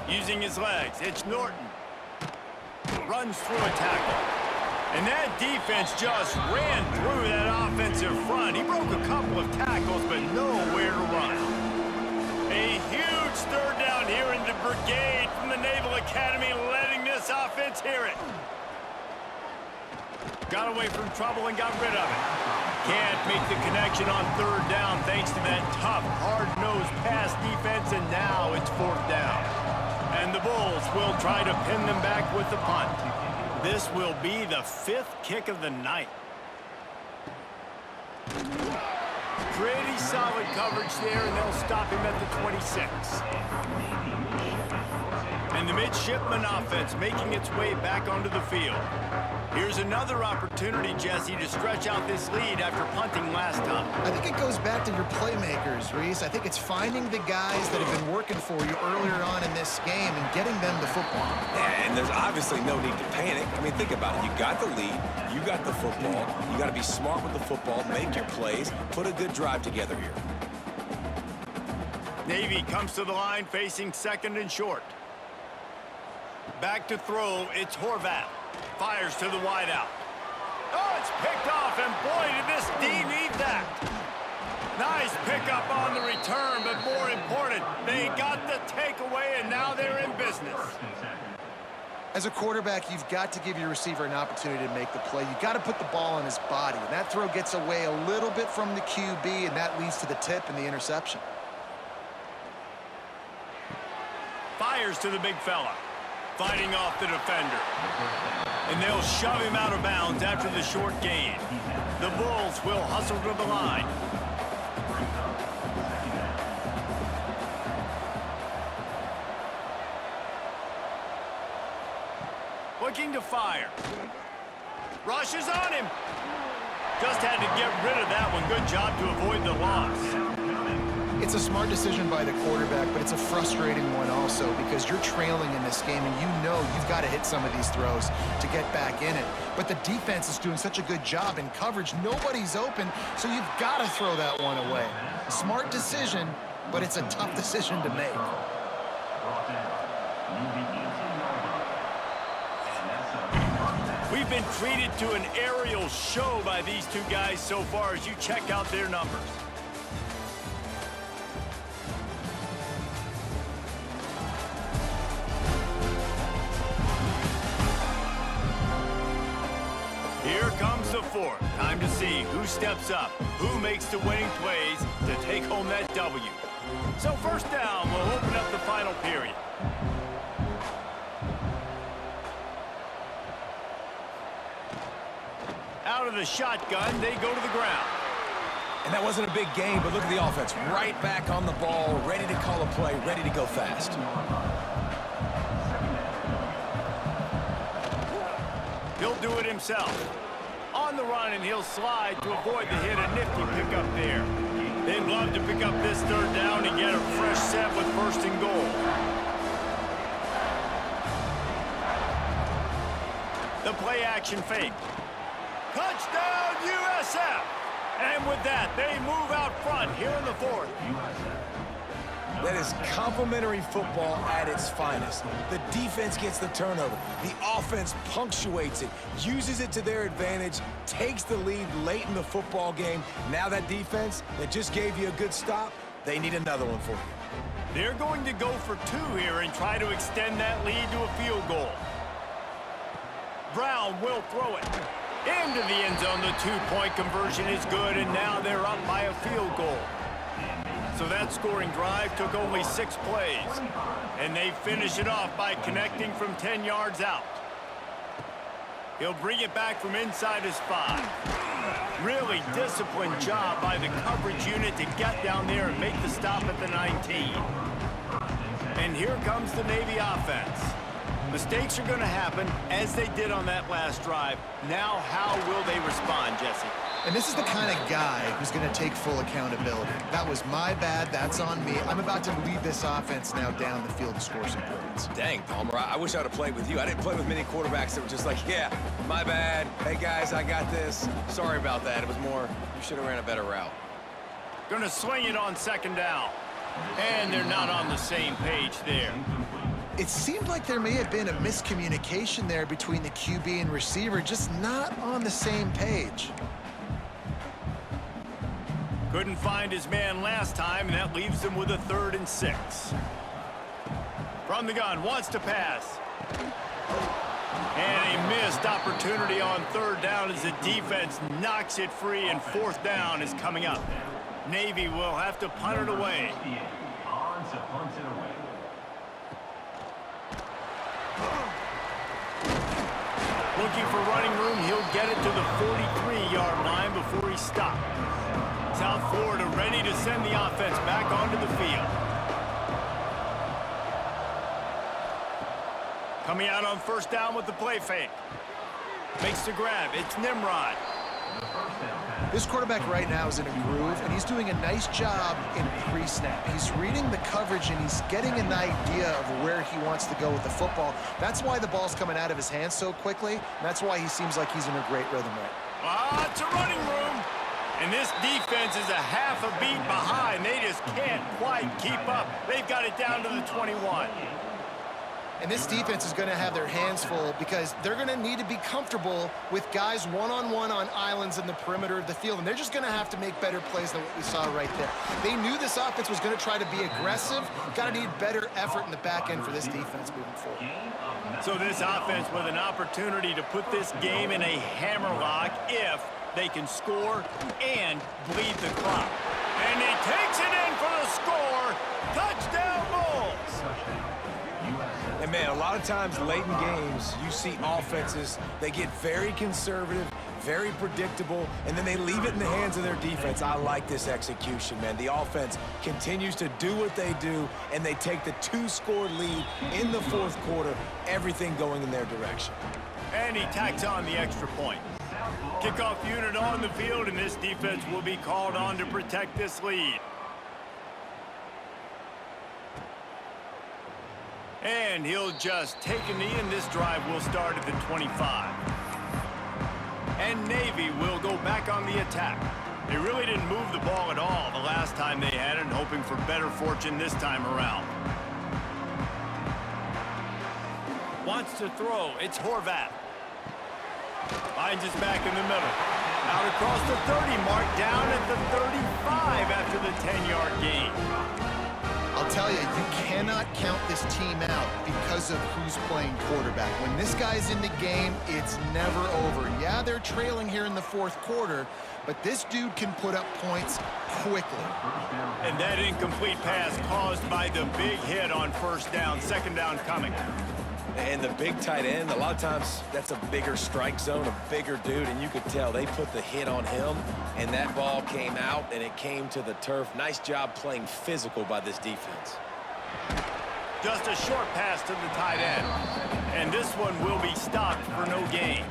Using his legs, it's Norton. Runs through a tackle. And that defense just ran through that offensive front. He broke a couple of tackles, but nowhere to run. A huge 3rd down here in the brigade from the Naval Academy, letting this offense hear it. Got away from trouble and got rid of it. Can't make the connection on 3rd down thanks to that tough, hard-nosed pass defense, and now it's 4th down. And the Bulls will try to pin them back with the punt. This will be the 5th kick of the night. Pretty solid coverage there, and they'll stop him at the 26. And the midshipman offense making its way back onto the field. Here's another opportunity, Jesse, to stretch out this lead after punting last time. I think it goes back to your playmakers, Reese. I think it's finding the guys that have been working for you earlier on in this game and getting them the football. Yeah, and there's obviously no need to panic. I mean, think about it. You got the lead. You got the football. You got to be smart with the football, make your plays, put a good drive together here. Navy comes to the line facing 2nd and short. Back to throw, it's Horvath. Fires to the wideout. Oh, it's picked off, and boy, did this D need that. Nice pickup on the return, but more important, they got the takeaway, and now they're in business. As a quarterback, you've got to give your receiver an opportunity to make the play. You've got to put the ball on his body, and that throw gets away a little bit from the QB, and that leads to the tip and the interception. Fires to the big fella. Fighting off the defender. And they'll shove him out of bounds after the short gain. The Bulls will hustle to the line. Looking to fire. Rushes on him. Just had to get rid of that one. Good job to avoid the loss. It's a smart decision by the quarterback, but it's a frustrating one also because you're trailing in this game and you know you've got to hit some of these throws to get back in it. But the defense is doing such a good job in coverage. Nobody's open, so you've got to throw that one away. Smart decision, but it's a tough decision to make. We've been treated to an aerial show by these two guys so far as you check out their numbers. Here comes the fourth. Time to see who steps up, who makes the winning plays to take home that W. So first down will open up the final period. Out of the shotgun, they go to the ground. And that wasn't a big game, but look at the offense. Right back on the ball, ready to call a play, ready to go fast. He'll do it himself. On the run, and he'll slide to avoid the hit. A nifty pickup there. They'd love to pick up this third down and get a fresh set with first and goal. The play action fake. Touchdown, USF! And with that, they move out front here in the fourth. That is complimentary football at its finest. The defense gets the turnover. The offense punctuates it, uses it to their advantage, takes the lead late in the football game. Now that defense that just gave you a good stop, they need another one for you. They're going to go for two here and try to extend that lead to a field goal. Brown will throw it. Into the end zone, the two-point conversion is good, and now they're up by a field goal. So that scoring drive took only 6 plays, and they finish it off by connecting from 10 yards out. He'll bring it back from inside his 5. Really disciplined job by the coverage unit to get down there and make the stop at the 19. And here comes the Navy offense. Mistakes are going to happen, as they did on that last drive. Now, how will they respond, Jesse? And this is the kind of guy who's going to take full accountability. That was my bad. That's on me. I'm about to lead this offense now down the field to score some points. Dang, Palmer, I wish I would have played with you. I didn't play with many quarterbacks that were just like, yeah, my bad. Hey, guys, I got this. Sorry about that. It was more, you should have ran a better route. Going to swing it on second down. And they're not on the same page there. It seemed like there may have been a miscommunication there between the QB and receiver, just not on the same page. Couldn't find his man last time, and that leaves him with a 3rd and 6. From the gun, wants to pass. And a missed opportunity on 3rd down as the defense knocks it free, and 4th down is coming up. Navy will have to punt it away. Looking for running room, he'll get it to the 43-yard line before he stopped. South Florida ready to send the offense back onto the field. Coming out on 1st down with the play fake. Makes the grab. It's Nimrod. This quarterback right now is in a groove, and he's doing a nice job in pre-snap. He's reading the coverage, and he's getting an idea of where he wants to go with the football. That's why the ball's coming out of his hands so quickly, and that's why he seems like he's in a great rhythm right. It's a running room. And this defense is a half a beat behind. They just can't quite keep up. They've got it down to the 21. And this defense is going to have their hands full because they're going to need to be comfortable with guys one-on-one on islands in the perimeter of the field. And they're just going to have to make better plays than what we saw right there. They knew this offense was going to try to be aggressive. Got to need better effort in the back end for this defense moving forward. So this offense with an opportunity to put this game in a hammerlock if they can score and bleed the clock. And he takes it in for the score. Touchdown, Bulls. And, man, a lot of times late in games, you see offenses, they get very conservative, very predictable, and then they leave it in the hands of their defense. I like this execution, man. The offense continues to do what they do, and they take the 2-score lead in the 4th quarter, everything going in their direction. And he tacks on the extra point. Kickoff unit on the field, and this defense will be called on to protect this lead. And he'll just take a knee, and this drive will start at the 25. And Navy will go back on the attack. They really didn't move the ball at all the last time they had it, hoping for better fortune this time around. Wants to throw. It's Horvath. Finds his back in the middle. Out across the 30 mark, down at the 35 after the 10-yard gain. I'll tell you, you cannot count this team out because of who's playing quarterback. When this guy's in the game, it's never over. Yeah, they're trailing here in the fourth quarter, but this dude can put up points quickly. And that incomplete pass caused by the big hit on first down. Second down coming. And the big tight end, a lot of times that's a bigger strike zone, a bigger dude, and you could tell they put the hit on him, and that ball came out, and it came to the turf. Nice job playing physical by this defense. Just a short pass to the tight end. And this one will be stopped for no gain.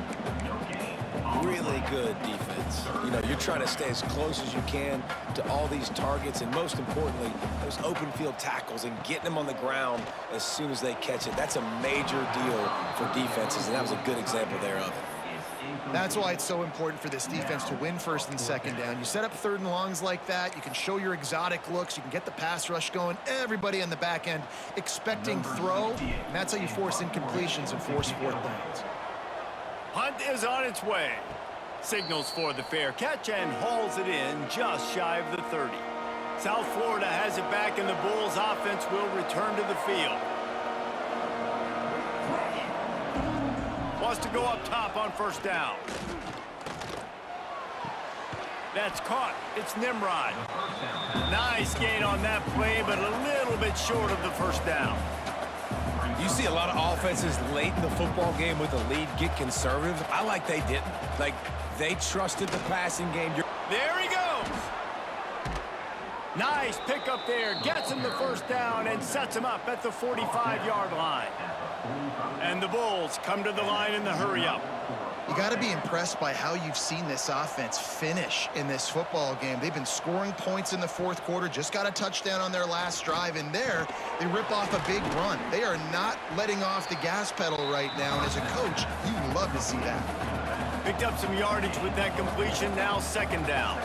Really good defense. You know, you're trying to stay as close as you can to all these targets, and most importantly, those open field tackles and getting them on the ground as soon as they catch it. That's a major deal for defenses, and that was a good example there of it. That's why it's so important for this defense to win first and second down. You set up third and longs like that, you can show your exotic looks, you can get the pass rush going, everybody on the back end expecting throw, and that's how you force incompletions and force fourth downs. Hunt is on its way. Signals for the fair catch and hauls it in just shy of the 30. South Florida has it back, and the Bulls offense will return to the field. Wants to go up top on first down. That's caught. It's Nimrod. Nice gain on that play, but a little bit short of the first down. You see a lot of offenses late in the football game with the lead get conservative. I like they didn't. Like, they trusted the passing game. There he goes. Nice pickup there. Gets him the first down and sets him up at the 45-yard line. And the Bulls come to the line in the hurry-up. You got to be impressed by how you've seen this offense finish in this football game. They've been scoring points in the fourth quarter, just got a touchdown on their last drive, and there they rip off a big run. They are not letting off the gas pedal right now, and as a coach, you love to see that. Picked up some yardage with that completion, now second down.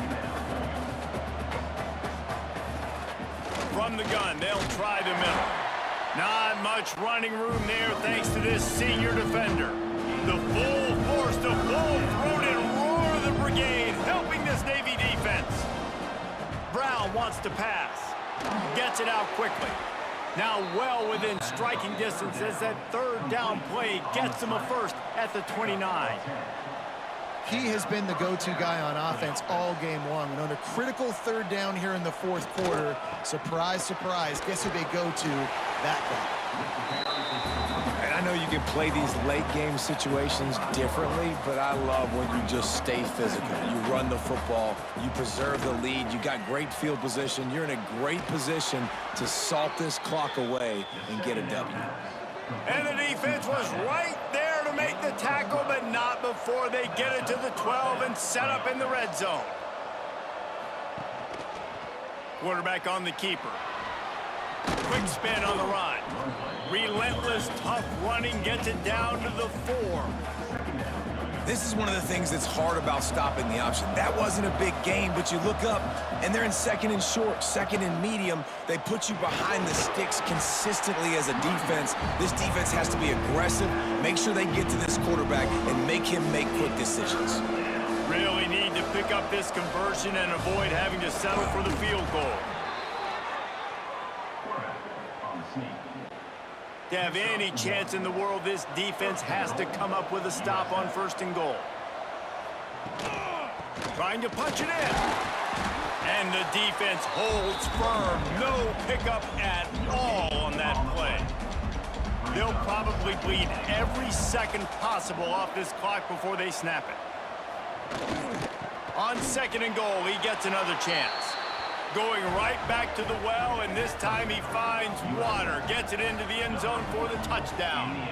From the gun, they'll try the middle. Not much running room there thanks to this senior defender. The full force, the full-throated roar of the brigade helping this Navy defense. Brown wants to pass. Gets it out quickly. Now well within striking distance as that third down play gets him a first at the 29. He has been the go-to guy on offense all game long. And on a critical third down here in the fourth quarter, surprise, surprise, guess who they go to? That guy. And I know you can play these late game situations differently, but I love when you just stay physical. You run the football, you preserve the lead, you got great field position, you're in a great position to salt this clock away and get a W. And the defense was right there to make the tackle, but not before they get it to the 12 and set up in the red zone. Quarterback on the keeper. Quick spin on the run. Relentless, tough running gets it down to the 4. This is one of the things that's hard about stopping the option. That wasn't a big gain, but you look up, and they're in second and short, second and medium. They put you behind the sticks consistently as a defense. This defense has to be aggressive, make sure they get to this quarterback, and make him make quick decisions. Really need to pick up this conversion and avoid having to settle for the field goal. To have any chance in the world, this defense has to come up with a stop on first and goal. Trying to punch it in. And the defense holds firm. No pickup at all on that play. They'll probably bleed every second possible off this clock before they snap it. On second and goal, he gets another chance. Going right back to the well, and this time he finds water. Gets it into the end zone for the touchdown.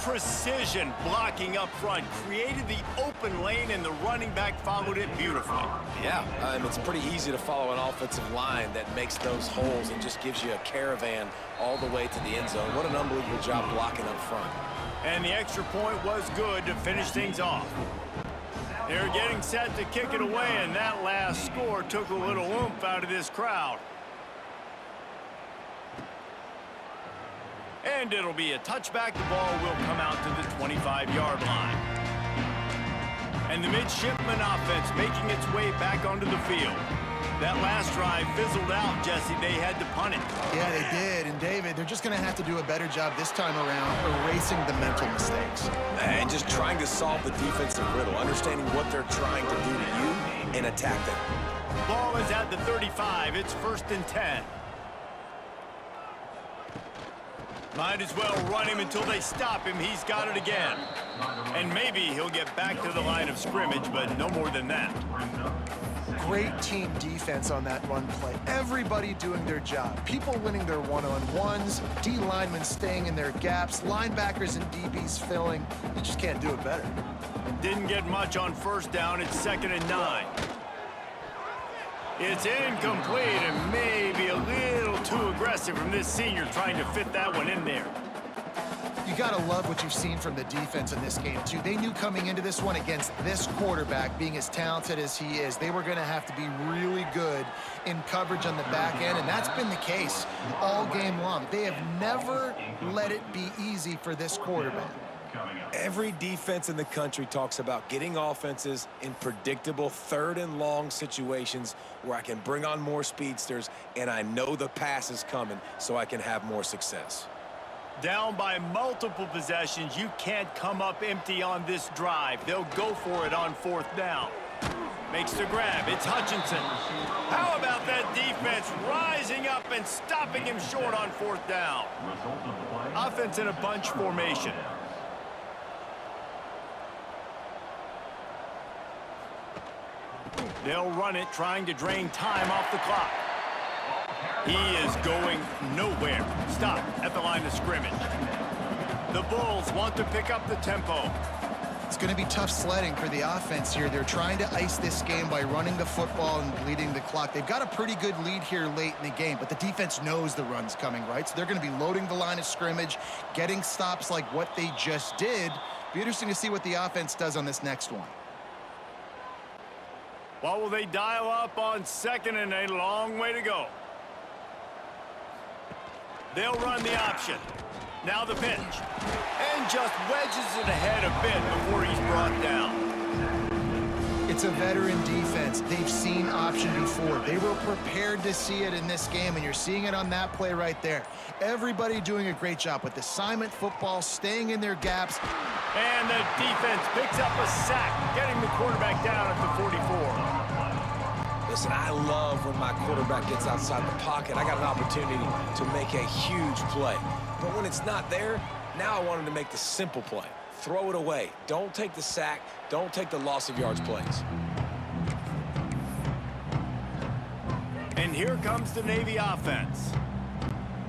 Precision blocking up front. Created the open lane, and the running back followed it beautifully. Yeah, it's pretty easy to follow an offensive line that makes those holes and just gives you a caravan all the way to the end zone. What an unbelievable job blocking up front. And the extra point was good to finish things off. They're getting set to kick it away, and that last score took a little oomph out of this crowd. And it'll be a touchback. The ball will come out to the 25-yard line. And the midshipman offense making its way back onto the field. That last drive fizzled out, Jesse. They had to punt it. Yeah, they did. And, David, they're just going to have to do a better job this time around erasing the mental mistakes. And just trying to solve the defensive riddle, understanding what they're trying to do to you and attack them. Ball is at the 35. It's 1st and 10. Might as well run him until they stop him. He's got it again. And maybe he'll get back to the line of scrimmage, but no more than that. Great team defense on that run play. Everybody doing their job. People winning their one-on-ones, D linemen staying in their gaps, linebackers and DBs filling. You just can't do it better. Didn't get much on 1st down. It's 2nd and 9. It's incomplete and maybe a little too aggressive from this senior trying to fit that one in there. You gotta love what you've seen from the defense in this game, too. They knew coming into this one against this quarterback, being as talented as he is, they were gonna have to be really good in coverage on the back end, and that's been the case all game long. They have never let it be easy for this quarterback. Every defense in the country talks about getting offenses in predictable 3rd and long situations where I can bring on more speedsters and I know the pass is coming so I can have more success. Down by multiple possessions, you can't come up empty on this drive. They'll go for it on 4th down. Makes the grab. It's Hutchinson. How about that defense rising up and stopping him short on 4th down? Offense in a bunch formation. They'll run it, trying to drain time off the clock. He is going nowhere. Stop at the line of scrimmage. The Bulls want to pick up the tempo. It's going to be tough sledding for the offense here. They're trying to ice this game by running the football and bleeding the clock. They've got a pretty good lead here late in the game, but the defense knows the run's coming, right? So they're going to be loading the line of scrimmage, getting stops like what they just did. Be interesting to see what the offense does on this next one. What will they dial up on 2nd and a long way to go? They'll run the option. Now the pitch. And just wedges it ahead a bit before he's brought down. It's a veteran defense. They've seen option before. They were prepared to see it in this game, and you're seeing it on that play right there. Everybody doing a great job with assignment football, staying in their gaps. And the defense picks up a sack, getting the quarterback down at the 44. Listen, I love when my quarterback gets outside the pocket. I got an opportunity to make a huge play. But when it's not there, now I want him to make the simple play. Throw it away. Don't take the sack. Don't take the loss of yards plays. And here comes the Navy offense.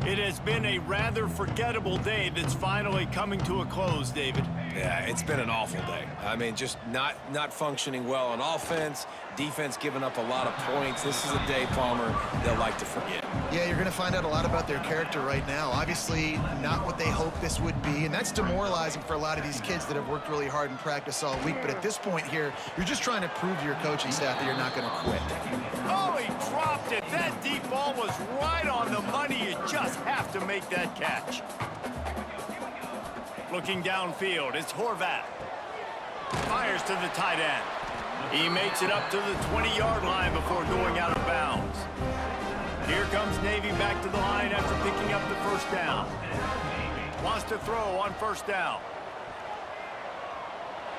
It has been a rather forgettable day that's finally coming to a close, David. Yeah, it's been an awful day. I mean, just not functioning well on offense, defense giving up a lot of points. This is a day, Palmer, they'll like to forget. Yeah, you're going to find out a lot about their character right now. Obviously, not what they hoped this would be, and that's demoralizing for a lot of these kids that have worked really hard in practice all week. But at this point here, you're just trying to prove to your coaching staff that you're not going to quit. Oh, he dropped it. That deep ball was right on the money. You just have to make that catch. Looking downfield, it's Horvath. Fires to the tight end. He makes it up to the 20-yard line before going out of bounds. Here comes Navy back to the line after picking up the 1st down. Wants to throw on 1st down.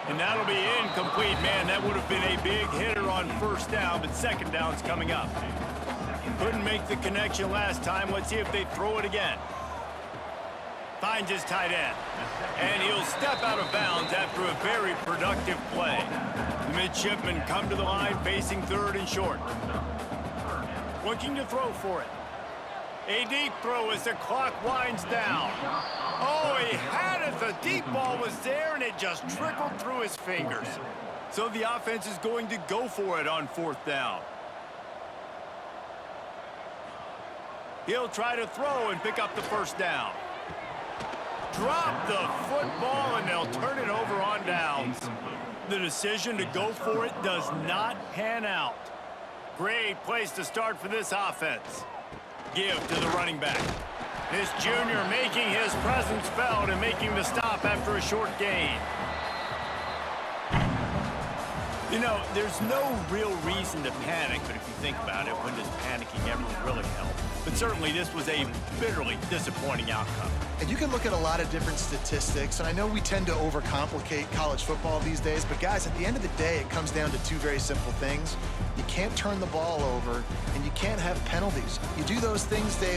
And that'll be incomplete. Man, that would have been a big hitter on 1st down, but 2nd down's coming up. Couldn't make the connection last time. Let's see if they throw it again. Finds his tight end. And he'll step out of bounds after a very productive play. The midshipmen come to the line facing 3rd and short. Looking to throw for it. A deep throw as the clock winds down. Oh, he had it. The deep ball was there, and it just trickled through his fingers. So the offense is going to go for it on 4th down. He'll try to throw and pick up the 1st down. Drop the football, and they'll turn it over on downs. The decision to go for it does not pan out. Great place to start for this offense. Give to the running back. This junior making his presence felt and making the stop after a short gain. You know, there's no real reason to panic, but if you think about it, when does panicking ever really help? But certainly this was a bitterly disappointing outcome. And you can look at a lot of different statistics, and I know we tend to overcomplicate college football these days, but guys, at the end of the day, it comes down to two very simple things. You can't turn the ball over, and you can't have penalties. You do those things, Dave,